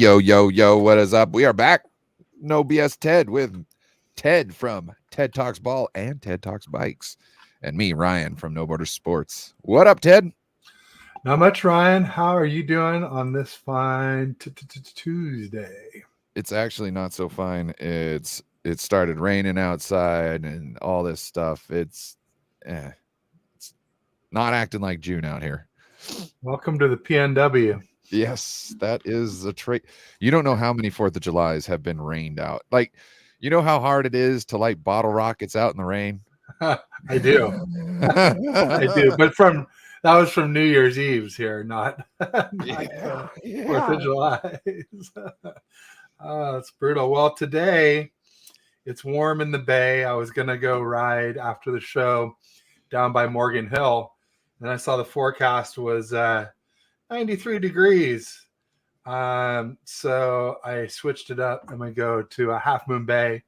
Yo, yo, yo, what is up? We are back. NoB.S.TED with Ted from TED Talks Ball and TED Talks Bikes. And me, Ryan from No Border Sports. What up, Ted? Not much, Ryan. How are you doing on this fine Tuesday? It's actually not so fine. It started raining outside and all this stuff. It's not acting like June out here. Welcome to the PNW. Yes, that is a trait. You don't know how many 4th of Julys have been rained out. Like, you know how hard it is to light bottle rockets out in the rain? I do. I do. But that was from New Year's Eve's here, not 4th of July. It's brutal. Well, today it's warm in the bay. I was going to go ride after the show down by Morgan Hill, and I saw the forecast was 93 degrees. So I switched it up. I'm going to go to a Half Moon Bay.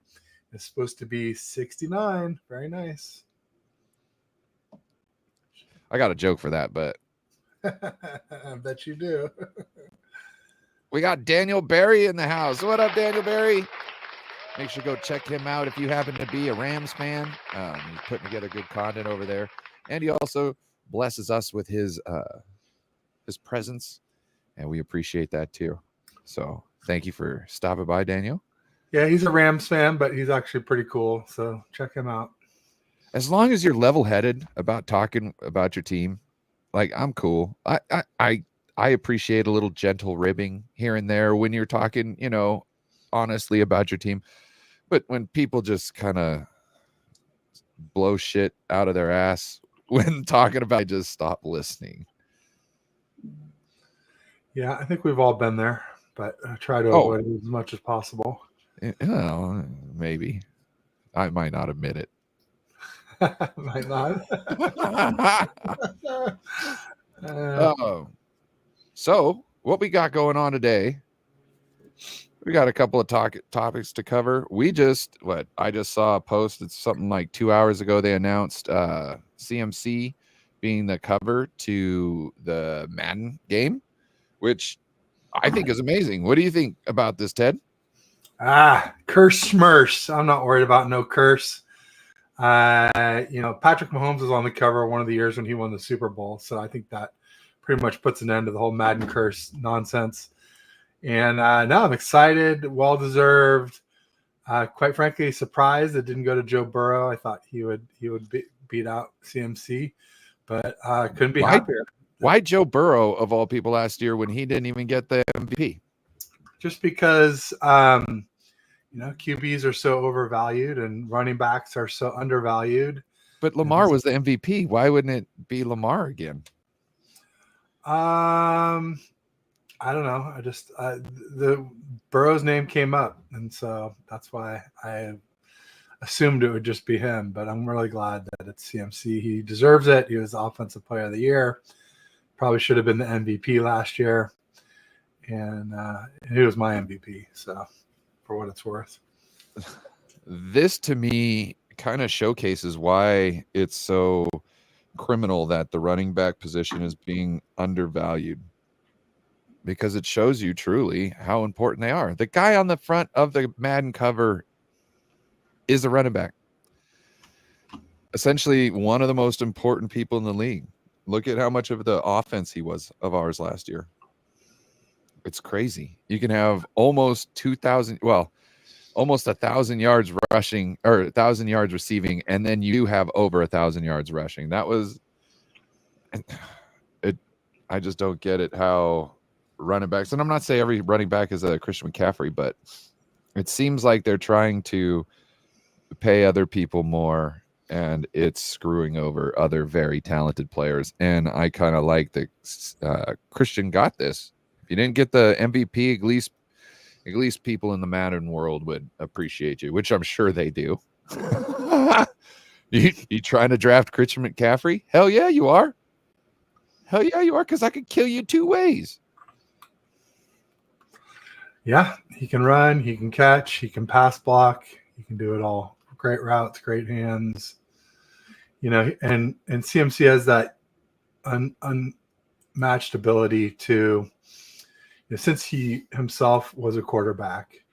It's supposed to be 69. Very nice. I got a joke for that, but I bet you do. We got Daniel Barry in the house. What up, Daniel Barry? Make sure to go check him out if you happen to be a Rams fan. He's putting together good content over there. And he also blesses us with his presence, and we appreciate that too. So thank you for stopping by, Daniel. Yeah, he's a Rams fan, but he's actually pretty cool. So check him out. As long as you're level-headed about talking about your team, like, I'm cool. I appreciate a little gentle ribbing here and there when you're talking, honestly about your team. But when people just kind of blow shit out of their ass when talking about, I just stop listening. Yeah, I think we've all been there, but I try to avoid it as much as possible. Maybe. I might not admit it. Might not. So what we got going on today, we got a couple of topics to cover. I just saw a post. It's something like 2 hours ago. They announced CMC being the cover to the Madden game, which I think is amazing. What do you think about this, Ted? Curse smurse. I'm not worried about no curse. Patrick Mahomes was on the cover one of the years when he won the Super Bowl. So I think that pretty much puts an end to the whole Madden curse nonsense. And now I'm excited, well-deserved. Quite frankly, surprised it didn't go to Joe Burrow. I thought he would beat out CMC, but couldn't be happier. Why Joe Burrow, of all people, last year when he didn't even get the MVP? Just because QBs are so overvalued and running backs are so undervalued. But Lamar was the MVP. Why wouldn't it be Lamar again? I don't know. I just the Burrow's name came up, and so that's why I assumed it would just be him. But I'm really glad that it's CMC. He deserves it. He was the Offensive Player of the Year. Probably should have been the MVP last year, and he was my MVP. So, for what it's worth, this to me kind of showcases why it's so criminal that the running back position is being undervalued, because it shows you truly how important they are. The guy on the front of the Madden cover is a running back, essentially one of the most important people in the league. Look at how much of the offense he was of ours last year. It's crazy. You can have almost 1,000 yards rushing or 1,000 yards receiving, and then you have over 1,000 yards rushing. That was it. I just don't get it how running backs, and I'm not saying every running back is a Christian McCaffrey, but it seems like they're trying to pay other people more, and it's screwing over other very talented players. And I kind of like that Christian got this. If you didn't get the MVP, at least people in the Madden world would appreciate you, which I'm sure they do. You trying to draft Christian McCaffrey? Hell yeah, you are. Hell yeah, you are, because I could kill you 2 ways. Yeah, he can run, he can catch, he can pass block, he can do it all. Great routes, great hands. And CMC has that unmatched ability to, since he himself was a quarterback,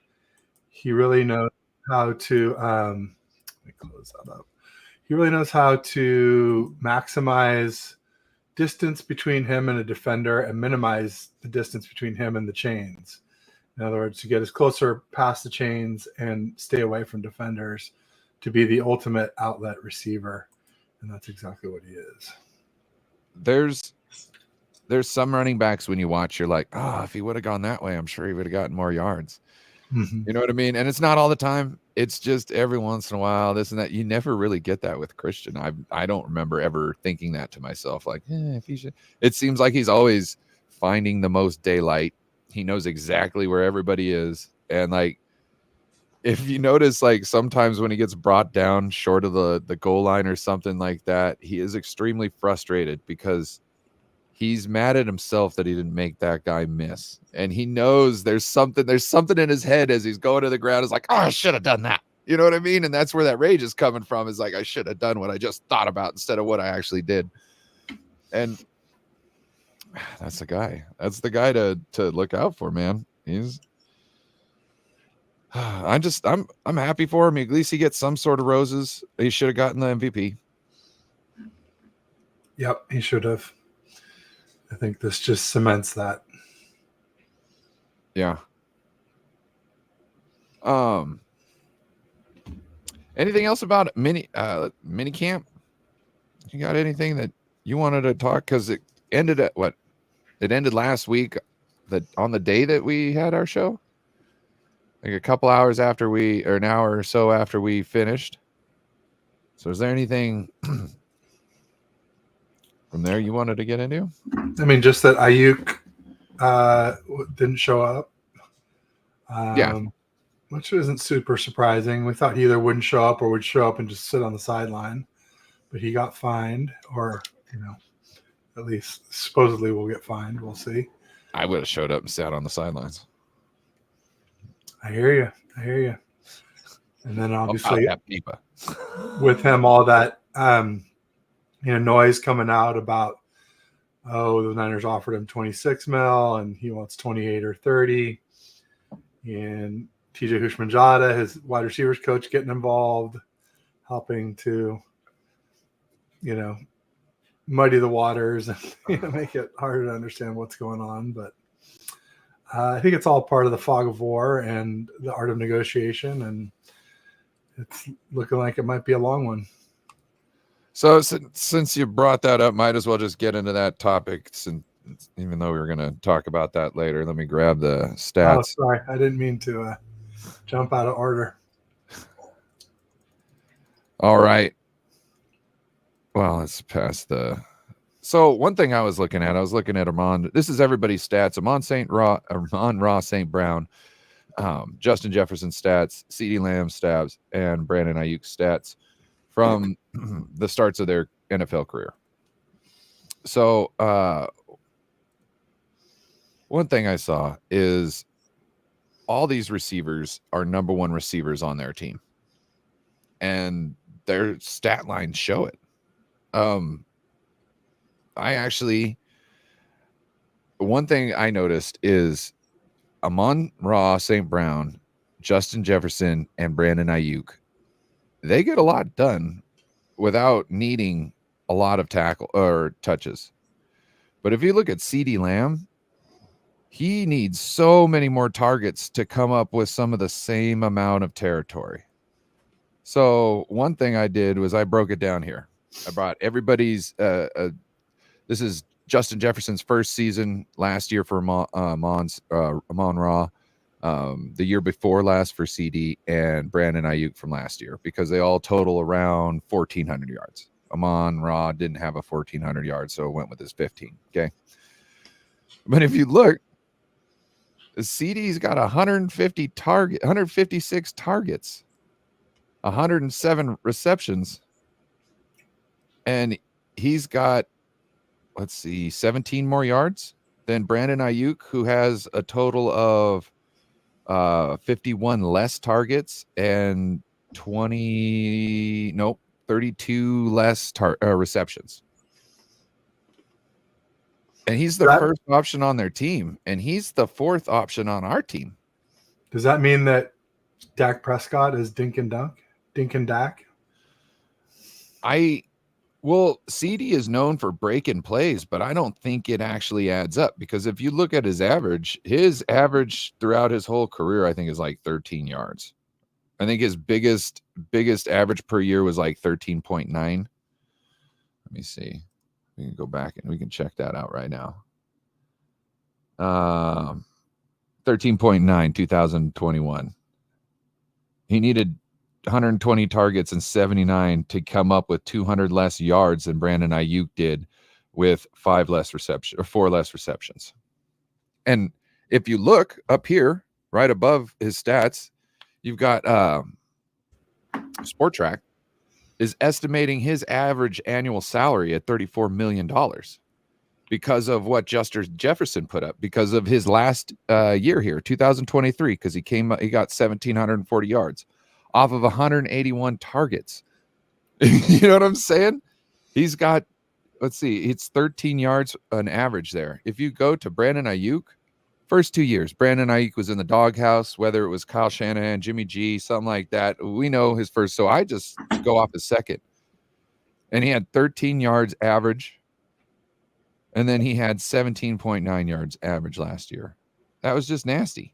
he really knows how to let me close that up. He really knows how to maximize distance between him and a defender and minimize the distance between him and the chains. In other words, to get as closer past the chains and stay away from defenders, to be the ultimate outlet receiver. And that's exactly what he is. There's some running backs when you watch, you're like, if he would have gone that way, I'm sure he would have gotten more yards. Mm-hmm. You know what I mean? And it's not all the time. It's just every once in a while, this and that. You never really get that with Christian. I don't remember ever thinking that to myself, like, if he should. It seems like he's always finding the most daylight. He knows exactly where everybody is. And like, if you notice, like sometimes when he gets brought down short of the goal line or something like that, he is extremely frustrated because he's mad at himself that he didn't make that guy miss. And he knows there's something in his head as he's going to the ground. Is like, I should have done that. You know what I mean? And that's where that rage is coming from. Is like, I should have done what I just thought about instead of what I actually did. And that's the guy. That's the guy to look out for, man. I'm happy for him. At least he gets some sort of roses. He should have gotten the MVP. Yep, he should have. I think this just cements that. Yeah. Anything else about mini camp? You got anything that you wanted to talk? Because it ended at what? It ended last week, on the day that we had our show. Like a couple hours after or an hour or so after we finished. So is there anything from there you wanted to get into? I mean, just that Ayuk didn't show up. Yeah. Which isn't super surprising. We thought he either wouldn't show up or would show up and just sit on the sideline. But he got fined, or, at least supposedly will get fined. We'll see. I would have showed up and sat on the sidelines. I hear you. And then obviously with him, all that noise coming out about, the Niners offered him 26 mil and he wants 28 or 30. And TJ Houshmandzadeh, his wide receivers coach, getting involved, helping to, muddy the waters and make it harder to understand what's going on. But I think it's all part of the fog of war and the art of negotiation, and it's looking like it might be a long one. So since you brought that up, might as well just get into that topic. Since, even though we were going to talk about that later, let me grab the stats. Oh, sorry, I didn't mean to jump out of order. All right. Well, let's pass the. So one thing I was looking at Amon. This is everybody's stats. Amon-Ra St. Brown, Justin Jefferson stats, CeeDee Lamb stats, and Brandon Ayuk stats from the starts of their NFL career. So one thing I saw is all these receivers are number one receivers on their team, and their stat lines show it. One thing I noticed is Amon-Ra St. Brown, Justin Jefferson, and Brandon Ayuk, they get a lot done without needing a lot of tackle or touches. But if you look at CeeDee Lamb, he needs so many more targets to come up with some of the same amount of territory. So one thing I did was I broke it down here. I brought everybody's this is Justin Jefferson's first season last year for Amon-Ra, the year before last for CD, and Brandon Ayuk from last year, because they all total around 1,400 yards. Amon-Ra didn't have a 1,400 yards, so it went with his 15. Okay. But if you look, CD's got 156 targets, 107 receptions, and he's got, 17 more yards than Brandon Ayuk, who has a total of 51 less targets and 32 less receptions. And he's the first option on their team, and he's the fourth option on our team. Does that mean that Dak Prescott is dink and dunk? Dink and Dak? Well, CD is known for breaking plays, but I don't think it actually adds up, because if you look at his average throughout his whole career, I think is like 13 yards. I think his biggest average per year was like 13.9. Let me see. We can go back and we can check that out right now. 13.9, 2021. He needed 120 targets and 79 to come up with 200 less yards than Brandon Ayuk did with 4 less receptions. And if you look up here, right above his stats, you've got Sport Track is estimating his average annual salary at $34 million because of what Justin Jefferson put up, because of his last year here, 2023, because he got 1,740 yards off of 181 targets. You know what I'm saying? He's got, let's see, it's 13 yards an average there. If you go to Brandon Ayuk, first 2 years, Brandon Ayuk was in the doghouse, whether it was Kyle Shanahan, Jimmy G, something like that. We know his first, so I just go off his second. And he had 13 yards average, and then he had 17.9 yards average last year. That was just nasty.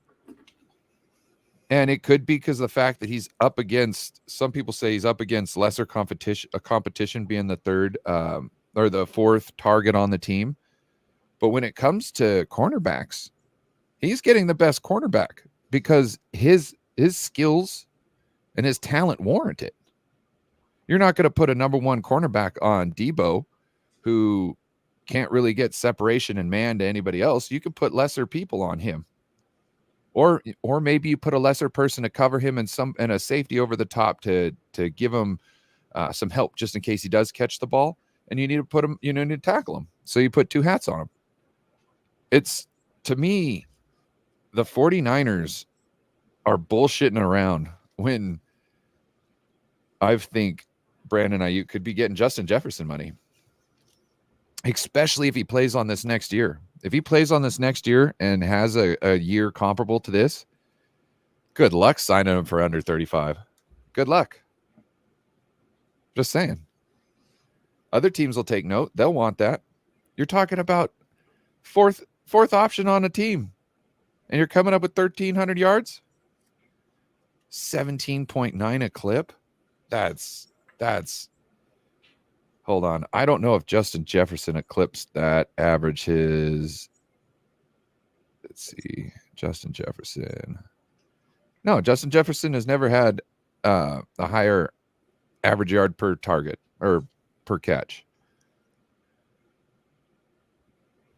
And it could be because of the fact that he's up against, some people say he's up against lesser competition being the third or the fourth target on the team. But when it comes to cornerbacks, he's getting the best cornerback because his skills and his talent warrant it. You're not going to put a number one cornerback on Debo, who can't really get separation and man to anybody else. You could put lesser people on him. Or maybe you put a lesser person to cover him and a safety over the top to give him some help just in case he does catch the ball. And you need to put him, you need to tackle him. So you put 2 hats on him. It's, to me, the 49ers are bullshitting around when I think Brandon Ayuk could be getting Justin Jefferson money, especially if he plays on this next year. If he plays on this next year and has a year comparable to this, good luck signing him for under 35. Good luck. Just saying. Other teams will take note. They'll want that. You're talking about fourth option on a team, and you're coming up with 1,300 yards? 17.9 a clip? That's hold on. I don't know if Justin Jefferson eclipsed that average. Let's see, Justin Jefferson. No, Justin Jefferson has never had a higher average yard per target or per catch.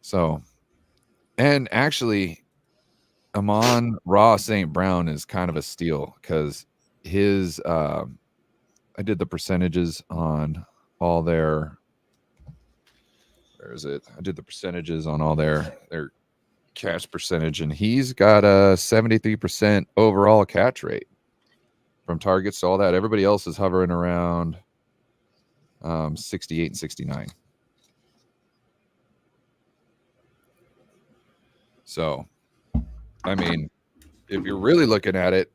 So, and actually, Amon-Ra St. Brown is kind of a steal because his, I did the percentages on all their, where is it? I did the percentages on all their catch percentage, and he's got a 73% overall catch rate from targets to all that. Everybody else is hovering around 68 and 69. So, I mean, if you're really looking at it,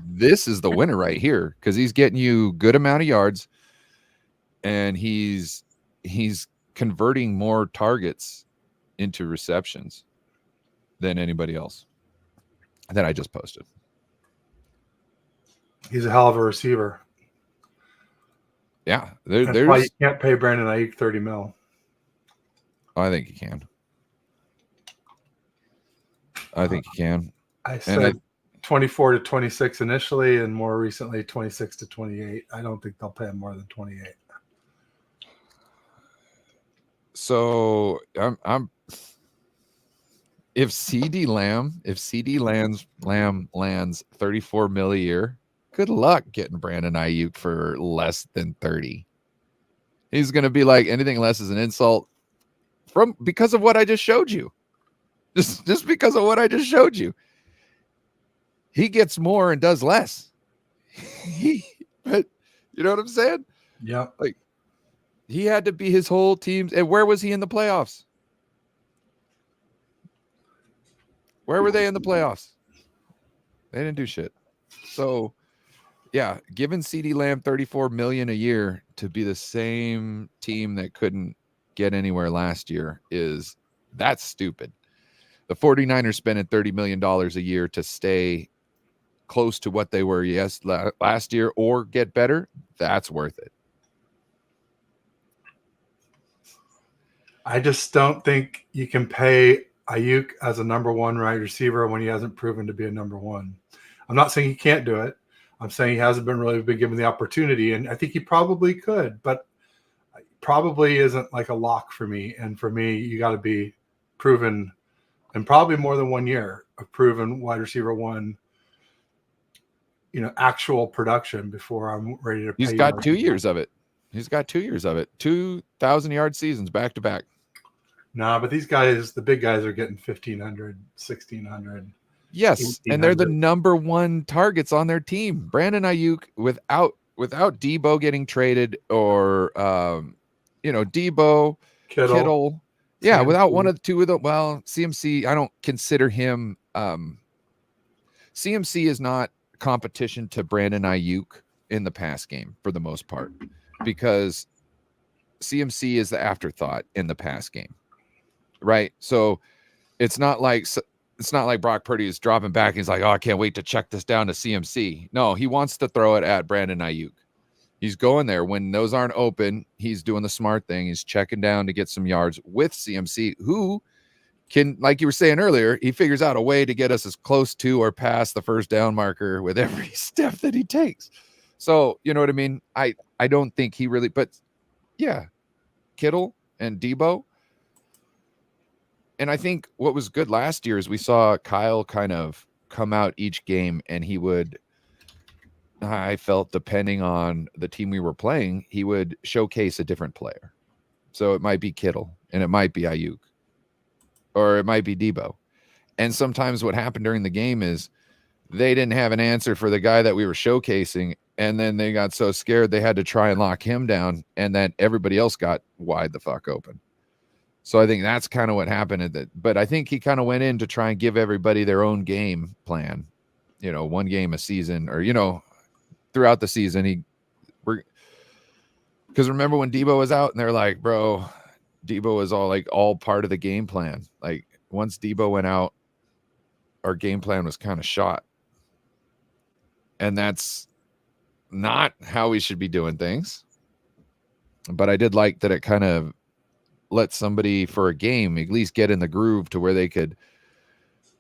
this is the winner right here because he's getting you good amount of yards, and he's converting more targets into receptions than anybody else that I just posted. He's a hell of a receiver. Yeah, that's why you can't pay Brandon Ayuk $30 million. I think you can. I think you can. I said 24 to 26 initially, and more recently 26 to 28. I don't think they'll pay him more than 28. So I'm if CD Lamb lands 34 mil a year, good luck getting Brandon Ayuk for less than 30. He's gonna be like, anything less is an insult because of what I just showed you. Just because of what I just showed you. He gets more and does less. But you know what I'm saying? Yeah. Like, he had to be his whole team's. And where was he in the playoffs? Where were they in the playoffs? They didn't do shit. So, yeah, giving CeeDee Lamb $34 million a year to be the same team that couldn't get anywhere last year that's stupid. The 49ers spending $30 million a year to stay close to what they were last year or get better. That's worth it. I just don't think you can pay Ayuk as a number one wide receiver when he hasn't proven to be a number one. I'm not saying he can't do it. I'm saying he hasn't been given the opportunity, and I think he probably could, but probably isn't like a lock for me. And for me, you got to be proven, and probably more than 1 year of proven wide receiver one, actual production before I'm ready to pay. He's got 2 years of it. 2,000-yard seasons back to back. No, but these guys, the big guys, are getting 1,500, 1,600. Yes, and they're the number one targets on their team. Brandon Ayuk, without Debo getting traded, or Debo, Kittle. Yeah, CMC. Without one of the two of them. Well, CMC, I don't consider him. CMC is not competition to Brandon Ayuk in the pass game for the most part, because CMC is the afterthought in the pass game, right? So it's not like Brock Purdy is dropping back and he's like, oh, I can't wait to check this down to CMC. No, he wants to throw it at Brandon Ayuk. He's going there when those aren't open. He's doing the smart thing. He's checking down to get some yards with CMC, who can, like you were saying earlier, he figures out a way to get us as close to or past the first down marker with every step that he takes. So, you know what I mean? I don't think he really, but yeah, Kittle and Debo. And I think what was good last year is we saw Kyle kind of come out each game, and I felt, depending on the team we were playing, he would showcase a different player. So it might be Kittle, and it might be Ayuk, or it might be Debo. And sometimes what happened during the game is they didn't have an answer for the guy that we were showcasing, and then they got so scared they had to try and lock him down, and then everybody else got wide the fuck open. So I think that's kind of what happened. But I think he kind of went in to try and give everybody their own game plan, one game a season, or, throughout the season. Because remember when Debo was out and they're like, bro, Debo was all part of the game plan. Like, once Debo went out, our game plan was kind of shot. And that's not how we should be doing things. But I did like that it kind of let somebody for a game at least get in the groove to where they could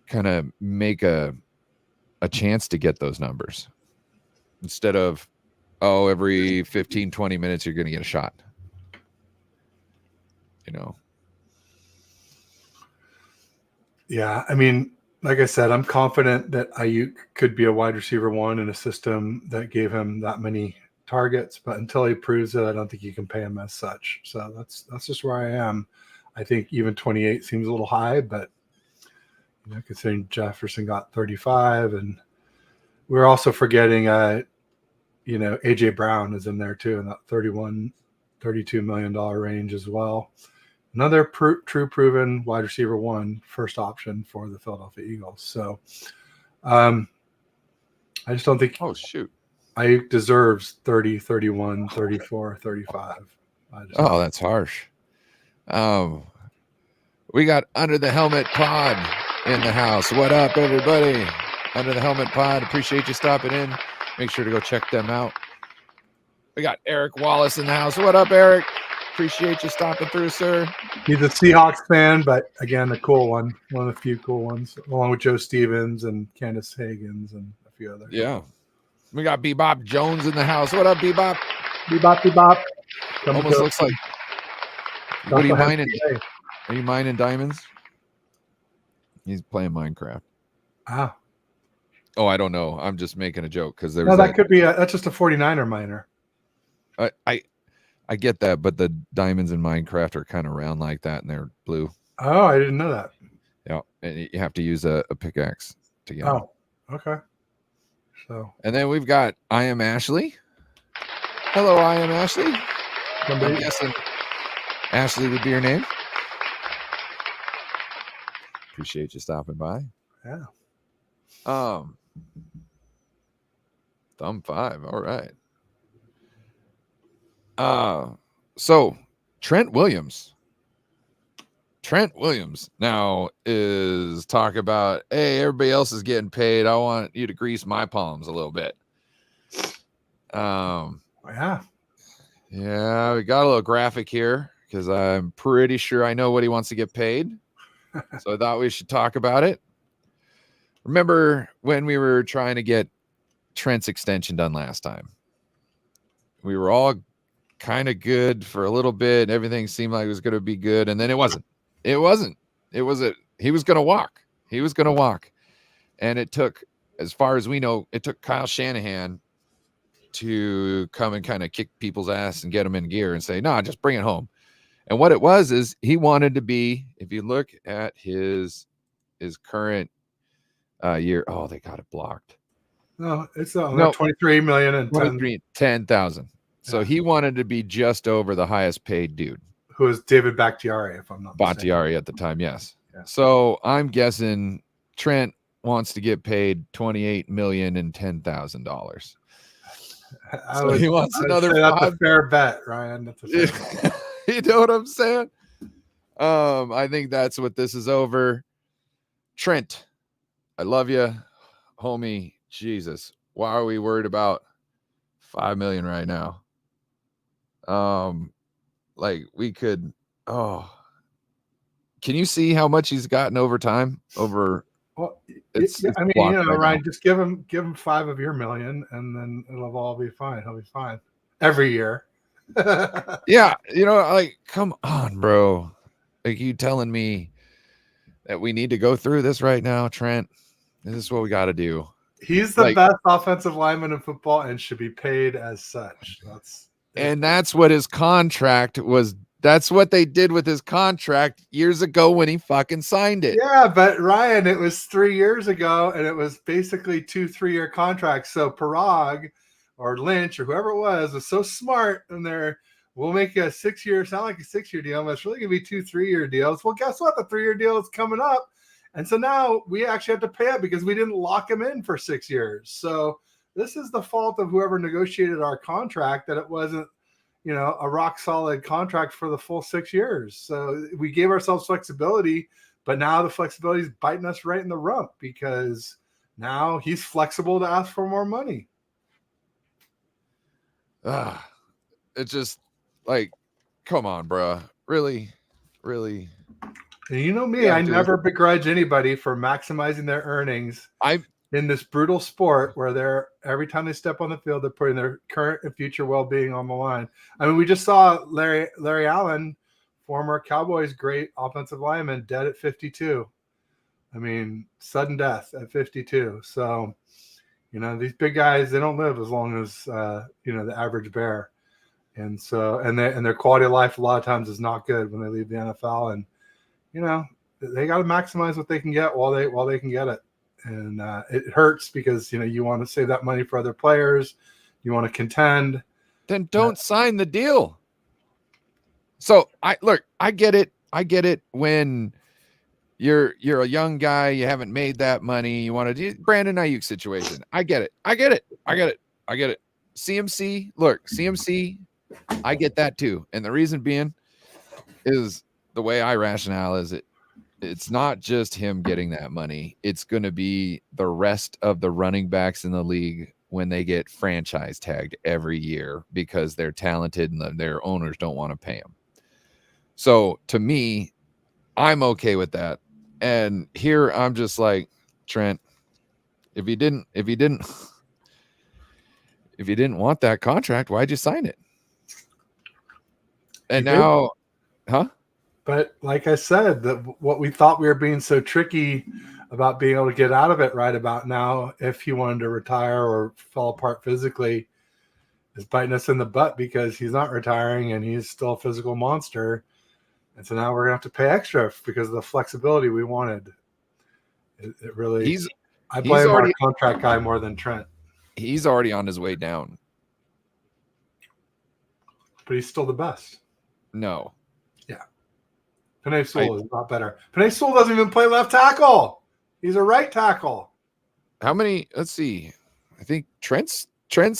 kind of make a chance to get those numbers, instead of, every 15, 20 minutes, you're going to get a shot, Yeah. I mean, like I said, I'm confident that Ayuk could be a wide receiver one in a system that gave him that many targets, but until he proves it, I don't think you can pay him as such. So that's just where I am. I think even 28 seems a little high, but considering Jefferson got 35, and we're also forgetting AJ Brown is in there too in that $32 million range as well. Another true proven wide receiver one, first option for the Philadelphia Eagles. So I just don't think Ayuk deserves 30, 31, 34, 35. That's harsh. We got Under the Helmet Pod in the house. What up, everybody? Under the Helmet Pod. Appreciate you stopping in. Make sure to go check them out. We got Eric Wallace in the house. What up, Eric? Appreciate you stopping through, sir. He's a Seahawks fan, but again, a cool one. One of the few cool ones, along with Joe Stevens and Candace Higgins and a few others. Yeah. We got Bebop Jones in the house. What up, Bebop? Bebop. Almost looks like. What are you mining? Are you mining diamonds? He's playing Minecraft. Ah. Oh, I don't know. I'm just making a joke because that could be that's just a 49er miner. I get that, but the diamonds in Minecraft are kind of round like that, and they're blue. Oh, I didn't know that. Yeah, and you have to use a pickaxe to get them. Oh, okay. So, and then we've got I Am Ashley. Hello, I Am Ashley. I'm guessing Ashley would be your name. Appreciate you stopping by. Yeah. Thumb 5. All right. So Trent Williams now is talk about, hey, everybody else is getting paid. I want you to grease my palms a little bit. Yeah. Yeah, we got a little graphic here because I'm pretty sure I know what he wants to get paid. So I thought we should talk about it. Remember when we were trying to get Trent's extension done last time? We were all kind of good for a little bit. Everything seemed like it was going to be good. And then it wasn't. He was going to walk. He was going to walk. And it took, as far as we know, it took Kyle Shanahan to come and kind of kick people's ass and get them in gear and say, no, just bring it home. And what it was is he wanted to be, if you look at his current year, oh, they got it blocked. No, it's 23 million and 10,000. So he wanted to be just over the highest paid dude. Who is David Bakhtiari, if I'm not mistaken. Bakhtiari at the time, yes. Yeah. So I'm guessing Trent wants to get paid $28,010,000. So he wants another. That's a fair bet, Ryan. That's a fair bet. You know what I'm saying? I think that's what this is over. Trent, I love you, homie. Jesus, why are we worried about $5 million right now? Like we could. Oh, can you see how much he's gotten over time? Over. Well, it's I mean, you know, right Ryan, just give him $5 of your million, and then it'll all be fine. He'll be fine every year. Yeah, you know, like, come on, bro. Like, you telling me that we need to go through this right now, Trent? This is what we got to do. He's the best offensive lineman in football and should be paid as such. That's what his contract was. That's what they did with his contract years ago when he fucking signed it. Yeah, but Ryan, it was 3 years ago, and it was basically 2 3-year contracts. So Parag or Lynch or whoever it was so smart, and we'll make a 6-year sound like a 6-year deal, but it's really gonna be 2 3-year deals. Well, guess what? The 3-year deal is coming up, and so now we actually have to pay it because we didn't lock him in for 6 years. So this is the fault of whoever negotiated our contract, that it wasn't, you know, a rock solid contract for the full 6 years. So we gave ourselves flexibility, but now the flexibility is biting us right in the rump because now he's flexible to ask for more money. It's just like, come on, bro. Really? And you know me, I never begrudge anybody for maximizing their earnings. In this brutal sport where every time they step on the field, they're putting their current and future well-being on the line. I mean, we just saw Larry Allen, former Cowboys great offensive lineman, dead at 52. I mean, sudden death at 52. So, you know, these big guys, they don't live as long as, you know, the average bear. And so, and their quality of life a lot of times is not good when they leave the NFL. And, you know, they got to maximize what they can get while they can get it. And it hurts because, you know, you want to save that money for other players. You want to contend. Then don't sign the deal. So I get it. When you're a young guy, you haven't made that money. You want to do Brandon Ayuk situation. I get it. CMC, I get that too. And the reason being is the way I rationale is it's not just him getting that money. It's going to be the rest of the running backs in the league when they get franchise tagged every year because they're talented and their owners don't want to pay them. So to me, I'm okay with that. And here I'm just like, Trent, if you didn't want that contract, why'd you sign it? And now, huh? But like I said, what we thought we were being so tricky about being able to get out of it right about now, if he wanted to retire or fall apart physically, is biting us in the butt because he's not retiring and he's still a physical monster. And so now we're going to have to pay extra because of the flexibility we wanted. It really I blame our contract guy more than Trent. He's already on his way down. But he's still the best. No. Yeah. Penei Sewell is not better. Penei Sewell doesn't even play left tackle. He's a right tackle. How many? Let's see. I think Trent's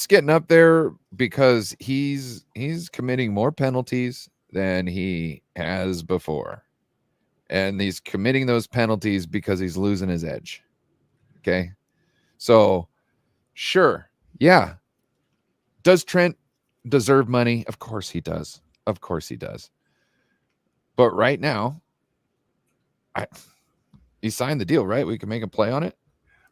getting up there because he's committing more penalties than he has before. And he's committing those penalties because he's losing his edge. Okay. So, sure. Yeah. Does Trent deserve money? Of course he does. Of course he does. But right now, he signed the deal, right? We can make a play on it.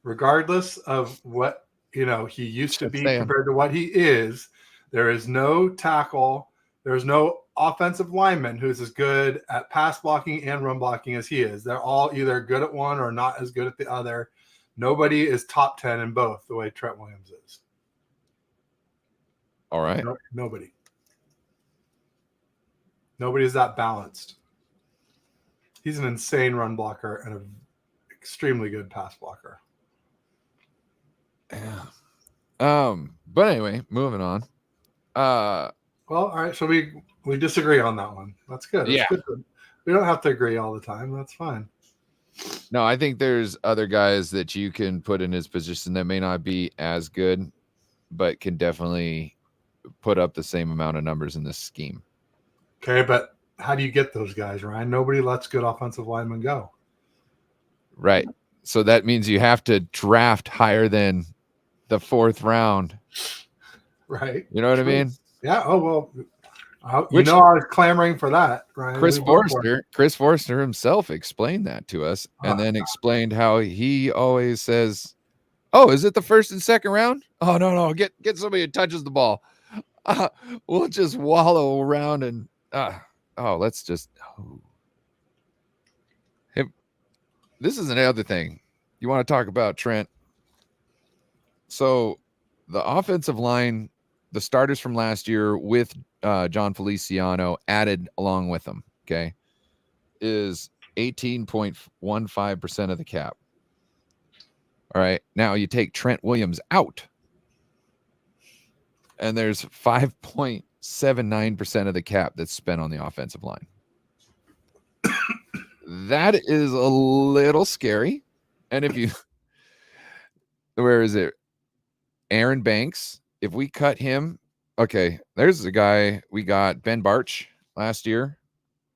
Regardless of what he used to be saying. compared to what he is, there is no tackle, there's no offensive lineman who's as good at pass blocking and run blocking as he is. They're all either good at one or not as good at the other. Nobody is top 10 in both the way Trent Williams is. All right. Nobody is that balanced. He's an insane run blocker and an extremely good pass blocker. Yeah. But anyway, moving on. Well, all right. So we disagree on that one. That's good. That's good. We don't have to agree all the time. That's fine. No, I think there's other guys that you can put in his position that may not be as good, but can definitely put up the same amount of numbers in this scheme. Okay, but how do you get those guys, Ryan? Nobody lets good offensive linemen go. Right. So that means you have to draft higher than the 4th round. Right. You know what I mean? Yeah. Oh, well, I was clamoring for that, Ryan. Chris Forster himself explained that to us and then explained how he always says, oh, is it the 1st and 2nd round? Oh, no. Get somebody who touches the ball. We'll just wallow around and let's just. Hey, this is another thing. You want to talk about Trent? So the offensive line, the starters from last year with John Feliciano added along with them, okay, is 18.15% of the cap. All right. Now you take Trent Williams out, and there's 5.79% of the cap that's spent on the offensive line. That is a little scary. And if you, where is it? Aaron Banks, if we cut him, okay, there's a guy we got, Ben Barch last year,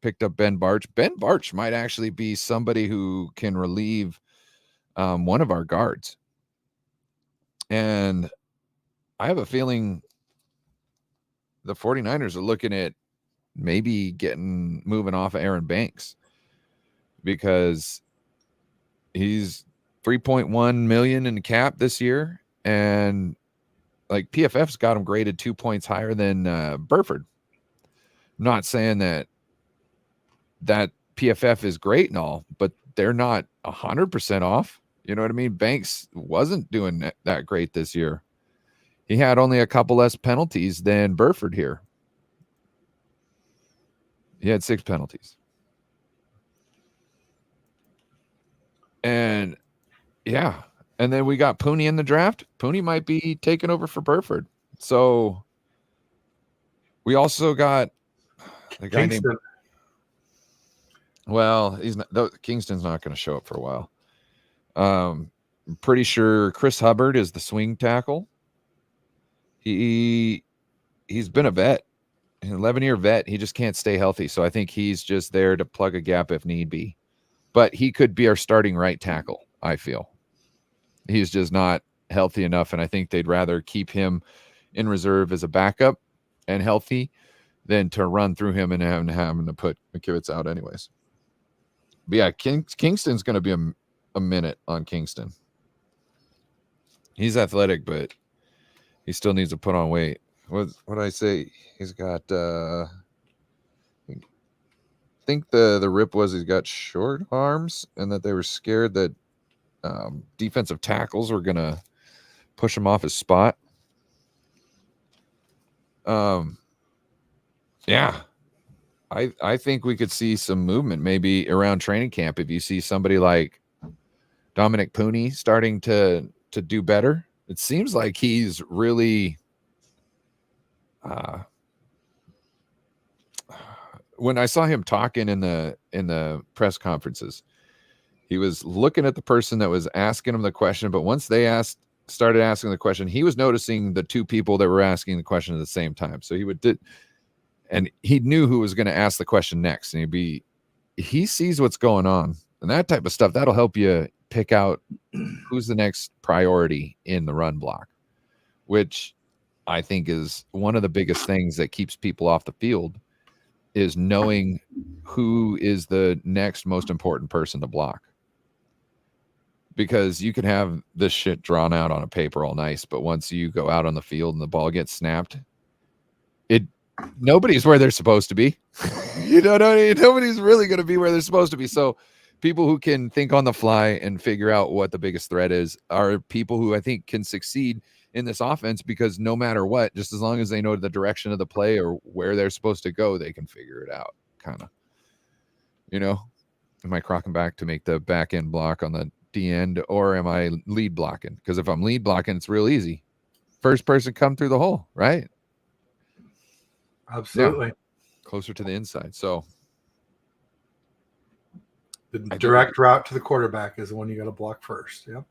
picked up Ben Barch. Ben Barch might actually be somebody who can relieve one of our guards. And I have a feeling the 49ers are looking at maybe moving off of Aaron Banks because he's 3.1 million in the cap this year. And like PFF's got him graded 2 points higher than Burford. I'm not saying that PFF is great and all, but they're not 100% off. You know what I mean? Banks wasn't doing that great this year. He had only a couple less penalties than Burford here. He had 6 penalties. And yeah. And then we got Pooney in the draft. Pooney might be taking over for Burford. So we also got the guy named. Well, he's not. Kingston's not going to show up for a while. I'm pretty sure Chris Hubbard is the swing tackle. He's been a vet, an 11-year vet. He just can't stay healthy. So I think he's just there to plug a gap if need be. But he could be our starting right tackle, I feel. He's just not healthy enough, and I think they'd rather keep him in reserve as a backup and healthy than to run through him and having to put McKivitz out anyways. But yeah, Kingston's going to be a minute on Kingston. He's athletic, but he still needs to put on weight. What did I say? He's got I think the rip was he's got short arms and that they were scared that defensive tackles were going to push him off his spot. Yeah. I think we could see some movement maybe around training camp if you see somebody like Dominic Pooney starting to do better. It seems like he's really when I saw him talking in the press conferences, He was looking at the person that was asking him the question, but once they started asking the question, he was noticing the two people that were asking the question at the same time. So and he knew who was going to ask the question next, and he sees what's going on, and that type of stuff, that'll help you pick out who's the next priority in the run block, which I think is one of the biggest things that keeps people off the field, is knowing who is the next most important person to block. Because you can have this shit drawn out on a paper all nice, but once you go out on the field and the ball gets snapped, nobody's where they're supposed to be. You know what I mean? Nobody's really going to be where they're supposed to be. So people who can think on the fly and figure out what the biggest threat is are people who I think can succeed in this offense, because no matter what, just as long as they know the direction of the play or where they're supposed to go, they can figure it out. Kind of, am I crocking back to make the back end block on the D end, or am I lead blocking? Because if I'm lead blocking, it's real easy. First person come through the hole, right? Absolutely. Yeah. Closer to the inside. So the direct route to the quarterback is the one you got to block first. Yep.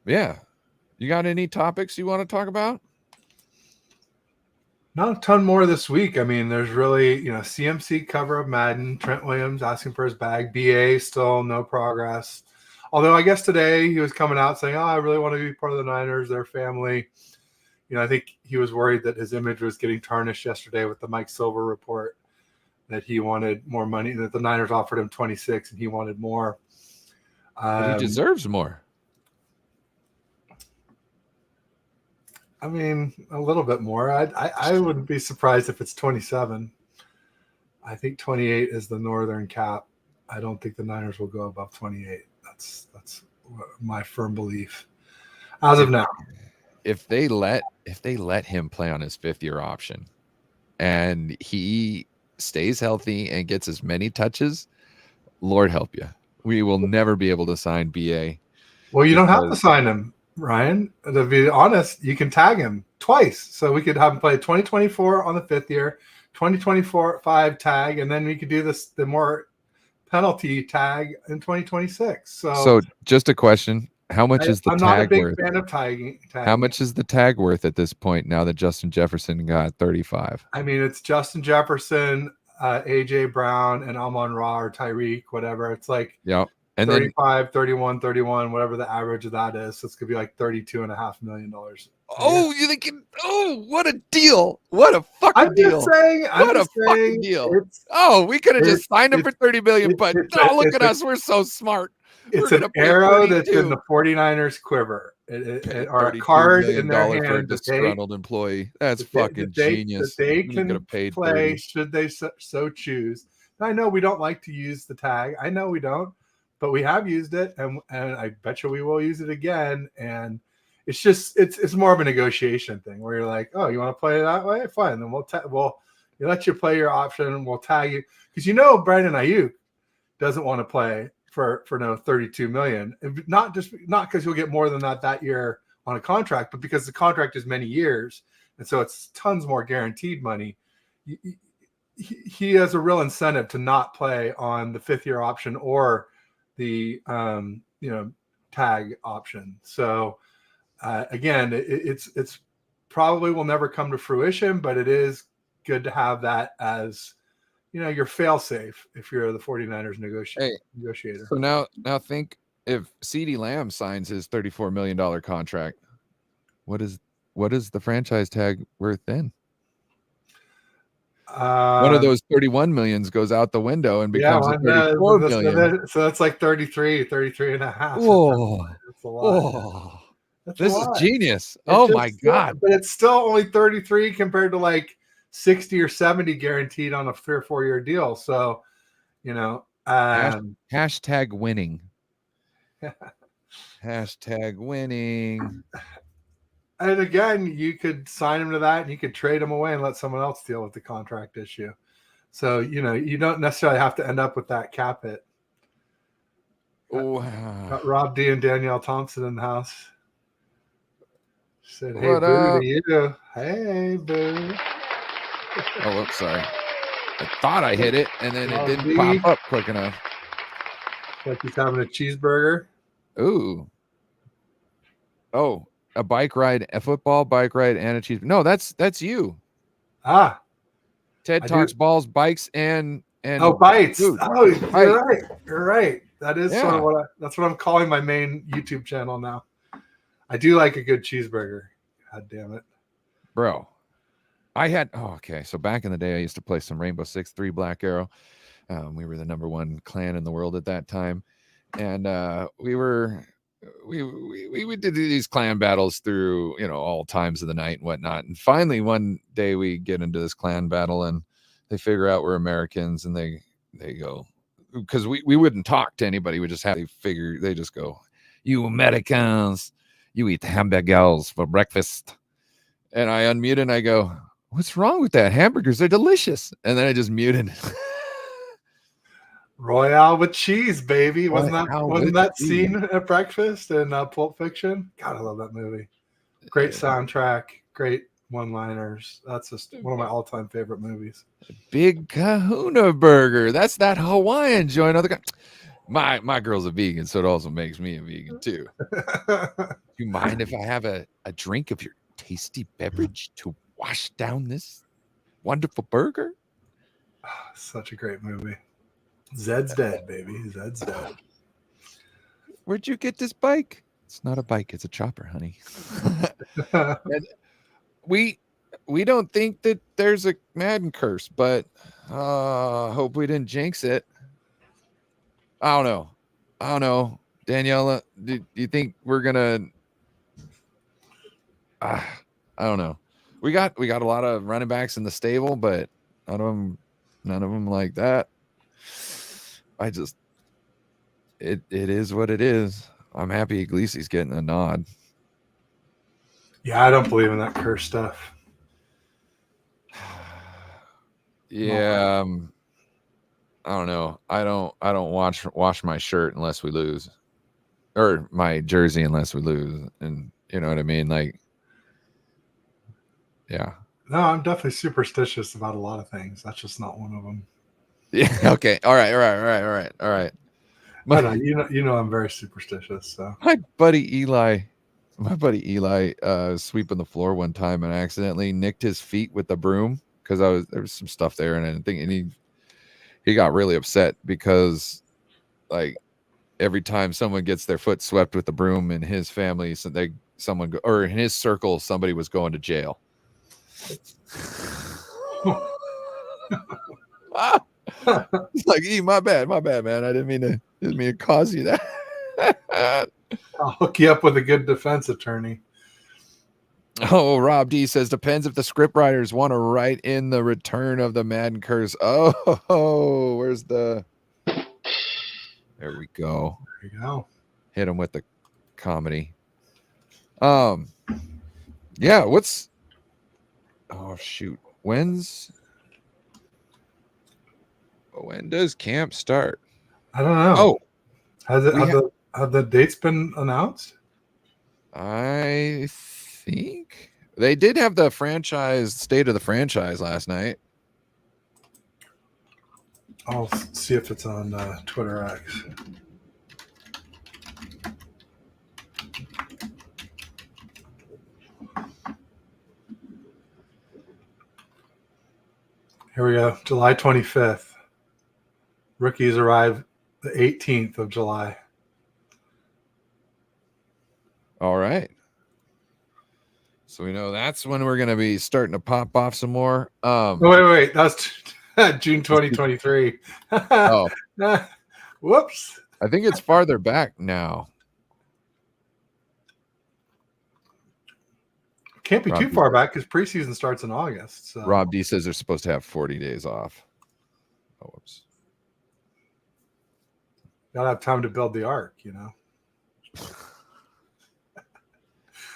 Yeah. You got any topics you want to talk about? Not a ton more this week. I mean, there's really, CMC cover of Madden, Trent Williams asking for his bag, BA still no progress. Although I guess today he was coming out saying, I really want to be part of the Niners, their family. I think he was worried that his image was getting tarnished yesterday with the Mike Silver report, that he wanted more money, that the Niners offered him 26 and he wanted more. But he deserves more. I mean, a little bit more. I wouldn't be surprised if it's 27. I think 28 is the northern cap. I don't think the Niners will go above 28. That's my firm belief as of now. If they let him play on his 5th-year option and he stays healthy and gets as many touches, Lord help you, we will never be able to sign BA. Well, you don't have to sign him, Ryan. To be honest, you can tag him twice. So we could have him play 2024 on the 5th year, 2024-5 tag, and then we could do the more penalty tag in 2026. So just a question. How much is the tag worth? I'm not a big fan of tagging. How much is the tag worth at this point now that Justin Jefferson got 35? I mean, it's Justin Jefferson, AJ Brown, and Amon-Ra or Tyreek, whatever. It's like and 35, 31, 31, whatever the average of that is. So it's going to be like $32.5 million. Oh, you thinking? Oh, what a deal! What a fucking deal! What a fucking deal! We could have just signed him for $30 million, but look at us, we're so smart. It's an arrow that's in the 49ers quiver, or a card in their hand for a disgruntled employee. That's fucking genius. They can play 30. Should they so choose. I know we don't like to use the tag. I know we don't, but we have used it, and I bet you we will use it again. And it's just it's more of a negotiation thing where you're like, oh, you want to play it that way? Fine, then we'll let you play your option, and we'll tag you, because Brandon Ayuk doesn't want to play for no $32 million, not because you'll get more than that year on a contract, but because the contract is many years, and so it's tons more guaranteed money. He has a real incentive to not play on the 5th-year option or the tag option. So again, it's probably will never come to fruition, but it is good to have that as your fail safe if you're the 49ers negotiator. So now think, if CeeDee Lamb signs his $34 million contract, what is the franchise tag worth then? One of those 31 millions goes out the window and becomes a 34 million. So that's like 33 and a half. Whoa. That's a lot. This is genius. My God. But it's still only 33 compared to like 60 or 70 guaranteed on a 3 or 4 year deal. So, hashtag winning. Hashtag winning. And again, you could sign him to that, and you could trade him away and let someone else deal with the contract issue. So, you don't necessarily have to end up with that cap hit. Wow. Got Rob D and Danielle Thompson in the house. Said, hey, what boo up? to you. Hey, boo. Oh, whoops, sorry. I thought I hit it, and then it Rob didn't D. pop up quick enough. Like he's having a cheeseburger. Ooh. Oh, a bike ride, a football bike ride, and a cheese. No, that's you. Ah, TED I Talks, do. balls, bikes, and Bites. food. Oh, you're Right. right. You're right. That is sort of Yeah. that's what I'm calling my main YouTube channel now. I do like a good cheeseburger. God damn it. Bro. Okay. So back in the day, I used to play some Rainbow Six 3 Black Arrow. We were the #1 clan in the world at that time. And we would do these clan battles through, all times of the night and whatnot. And finally, one day we get into this clan battle and they figure out we're Americans and they go, because we wouldn't talk to anybody. We just they just go, you Americans, you eat hamburgers for breakfast. And I unmute and I go, what's wrong with that? Hamburgers are delicious. And then I just muted. Royale with cheese, baby. Wasn't Royale that with scene at breakfast in Pulp Fiction? God, I love that movie. Great soundtrack, great one-liners. That's just one of my all-time favorite movies. Big Kahuna Burger. That's that Hawaiian joint. My girl's a vegan, so it also makes me a vegan too. You mind if I have a drink of your tasty beverage to wash down this wonderful burger? Such a great movie. Zed's dead, baby. Zed's dead. Where'd you get this bike? It's not a bike, it's a chopper, honey. And we don't think that there's a Madden curse, but hope we didn't jinx it. I don't know. Daniela, do you think we're gonna I don't know. We got a lot of running backs in the stable, but none of them like that. It is what it is. I'm happy Iglesias getting a nod. Yeah, I don't believe in that curse stuff. Yeah, I don't know. I don't wash my shirt unless we lose, or my jersey unless we lose, and you know what I mean. Like, yeah. No, I'm definitely superstitious about a lot of things. That's just not one of them. Yeah. Okay. All right. I know, you know, I'm very superstitious. So My buddy Eli sweeping the floor one time and accidentally nicked his feet with the broom because there was some stuff there, and I think he got really upset because like every time someone gets their foot swept with the broom in his family, or in his circle, somebody was going to jail. Like, my bad, man. I didn't mean to cause you that. I'll hook you up with a good defense attorney. Oh, Rob D says depends if the script writers want to write in the return of the Madden curse. Oh, where's the? There we go. There you go. Hit him with the comedy. Yeah. Oh shoot. When does camp start? I don't know. Oh, have the dates been announced? I think they did have the state of the franchise last night. I'll see if it's on Twitter X. Here we go. July 25th. Rookies arrive the 18th of July. All right. So we know that's when we're going to be starting to pop off some more. Wait. That's June 2023. Oh. Whoops. I think it's farther back now. Can't be too far back because preseason starts in August. So. Rob D says they're supposed to have 40 days off. Oh, whoops. Gotta have time to build the ark, you know.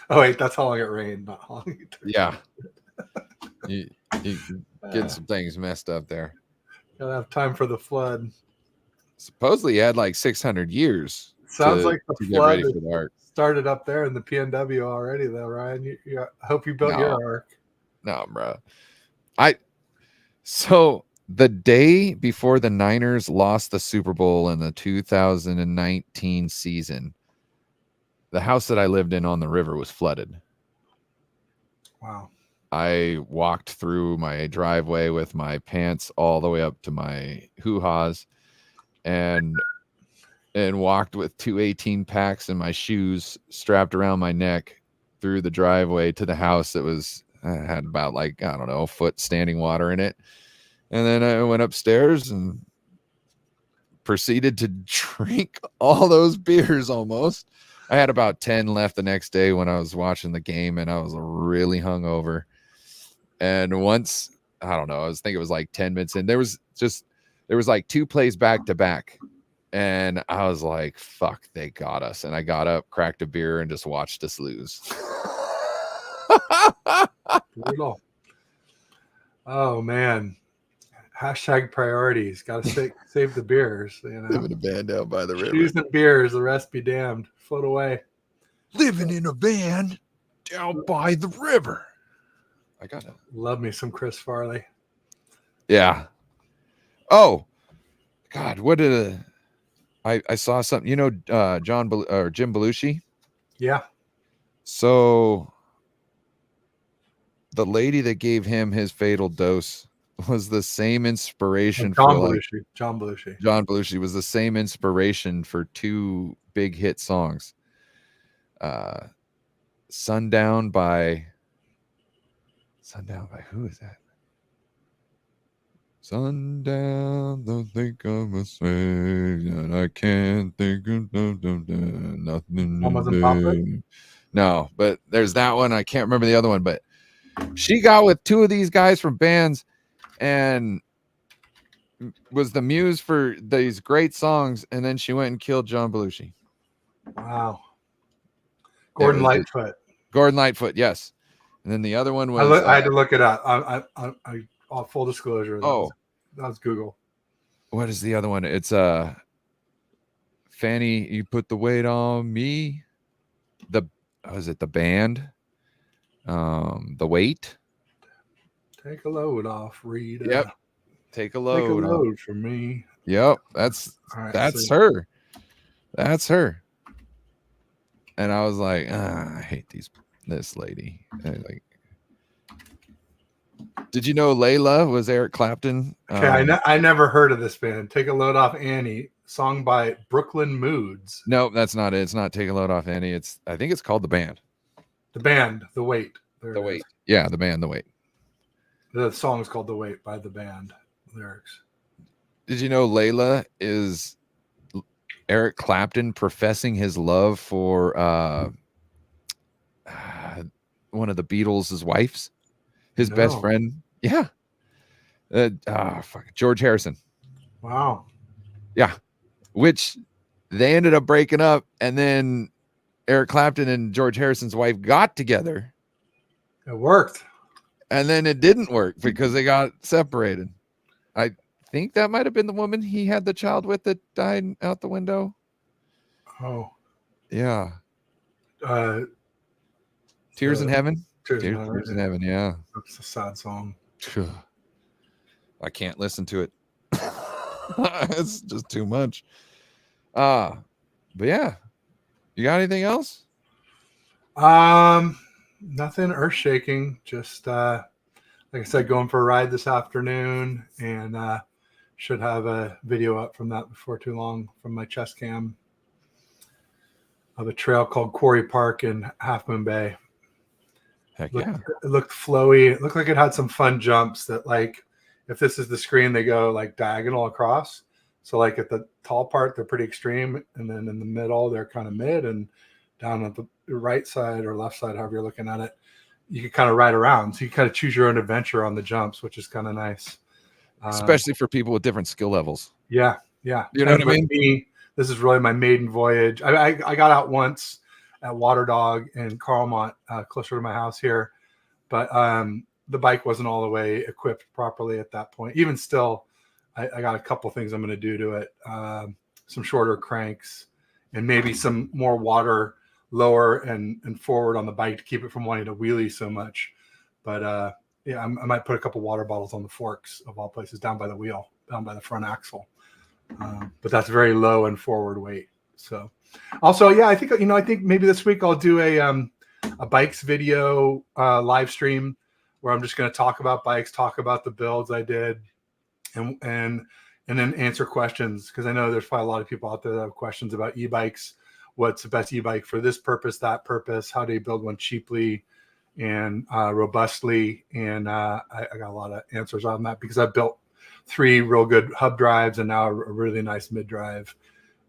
Oh wait, that's how long it rained, not how long it took. Yeah. you get some things messed up there. Gotta have time for the flood. Supposedly you had like 600 years. Sounds like the flood get ready for the ark. Started up there in the PNW already, though, Ryan. I hope you built your ark. No, bro. So The day before the Niners lost the Super Bowl in the 2019 season, the house that I lived in on the river was flooded. Wow. I walked through my driveway with my pants all the way up to my hoo-haws and walked with 2 18-packs and my shoes strapped around my neck through the driveway to the house that was had about like, I don't know, a foot standing water in it. And then I went upstairs and proceeded to drink all those beers almost. I had about 10 left the next day when I was watching the game, and I was really hungover. And once, I don't know, I think it was like 10 minutes in, there was like 2 plays back to back. And I was like, fuck, they got us. And I got up, cracked a beer, and just watched us lose. Brutal. Oh man. Hashtag priorities. Got to save the beers. You know, Living a band out by the river. Shoes and beers. The rest be damned. Float away. Living in a van down by the river. I gotta love me some Chris Farley. Yeah. Oh, God, what did I saw something? You know, Jim Belushi. Yeah. So the lady that gave him his fatal dose was the same inspiration John for Belushi. John Belushi. John Belushi was the same inspiration for 2 big hit songs. Sundown by who is that? Sundown, don't think I'm a slave, and I can't think of nothing. No, but there's that one. I can't remember the other one, but she got with 2 of these guys from bands and was the muse for these great songs, and then she went and killed John Belushi. Wow. Gordon Lightfoot. Gordon Lightfoot, yes. And then the other one was I had to look it up. I full disclosure. That was Google. What is the other one? It's Fanny, you put the weight on me. Was it the band? The Weight. Take a load off, Rita. Yep. Take a load. Take a load for me. Yep. That's her. That's her. And I was like, I hate this lady. Like, did you know Layla was Eric Clapton? Okay, I never heard of this band. Take a Load Off Annie, song by Brooklyn Moods. No, that's not it. It's not Take a Load Off Annie. I think it's called The Band. The band, The Weight. The Weight. Yeah, The Band, The Weight. The song is called The Weight by the band. Lyrics. Did you know Layla is Eric Clapton professing his love for one of the Beatles' wives? His best friend. Yeah. George Harrison. Wow. Yeah. Which they ended up breaking up, and then Eric Clapton and George Harrison's wife got together. It worked. And then it didn't work because they got separated. I think that might have been the woman he had the child with that died out the window. Oh. Yeah. Tears in Heaven? Tears in Heaven, yeah. That's a sad song. I can't listen to it. It's just too much. But yeah. You got anything else? Nothing earth shaking. Just like I said, going for a ride this afternoon, and should have a video up from that before too long from my chest cam of a trail called Quarry Park in Half Moon Bay. Heck yeah. It looked flowy. It looked like it had some fun jumps that, like, if this is the screen, they go like diagonal across. So like at the tall part, they're pretty extreme. And then in the middle, they're kind of mid, and down at the right side or left side, however you're looking at it, you can kind of ride around. So you kind of choose your own adventure on the jumps, which is kind of nice. Especially for people with different skill levels. Yeah. Yeah. You know what I mean? This is really my maiden voyage. I got out once at Water Dog in Carlmont, closer to my house here. But the bike wasn't all the way equipped properly at that point. Even still, I got a couple things I'm going to do to it. Some shorter cranks and maybe some more water lower and forward on the bike to keep it from wanting to wheelie so much. But I might put a couple water bottles on the forks of all places down by the wheel, down by the front axle. But that's very low and forward weight. So also, yeah, I think maybe this week I'll do a bikes video live stream where I'm just going to talk about bikes, talk about the builds I did, and then answer questions, because I know there's probably a lot of people out there that have questions about e-bikes. What's the best e-bike for this purpose, that purpose? How do you build one cheaply and robustly? And I got a lot of answers on that, because I've built 3 real good hub drives and now a really nice mid drive.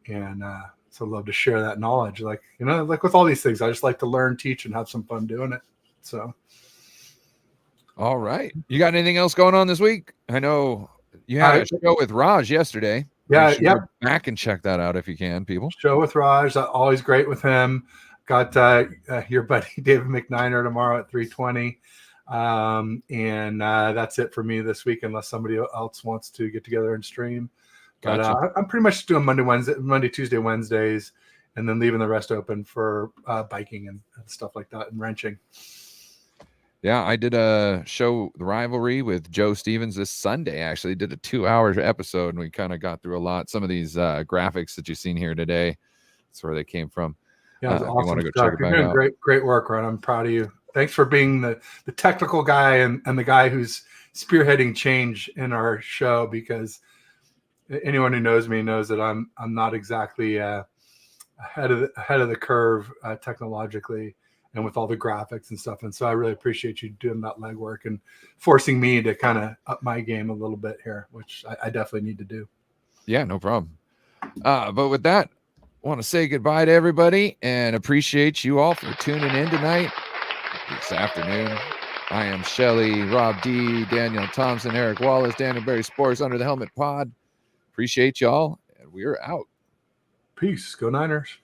And so I'd love to share that knowledge. Like with all these things, I just like to learn, teach, and have some fun doing it. So. All right. You got anything else going on this week? I know you had a show with Raj yesterday. Yeah. Go back and check that out if you can, people. Show with Raj. Always great with him. Got your buddy David McNiner tomorrow at 3:20. And that's it for me this week, unless somebody else wants to get together and stream. Gotcha. But I'm pretty much doing Monday, Tuesday, Wednesdays, and then leaving the rest open for biking and stuff like that, and wrenching. Yeah, I did a show, The Rivalry, with Joe Stevens this Sunday. Actually, did a 2-hour episode, and we kind of got through a lot. Some of these graphics that you've seen here today, that's where they came from. Yeah, it was awesome. You're doing great work, Ron. I'm proud of you. Thanks for being the technical guy and the guy who's spearheading change in our show, because anyone who knows me knows that I'm not exactly ahead of the curve technologically and with all the graphics and stuff. And so I really appreciate you doing that legwork and forcing me to kind of up my game a little bit here, which I definitely need to do. Yeah, no problem. But with that, I want to say goodbye to everybody and appreciate you all for tuning in tonight, this afternoon. I am Shelly, Rob D, Daniel Thompson, Eric Wallace, Daniel Berry Sports, Under the Helmet Pod. Appreciate y'all, and we're out. Peace. Go Niners.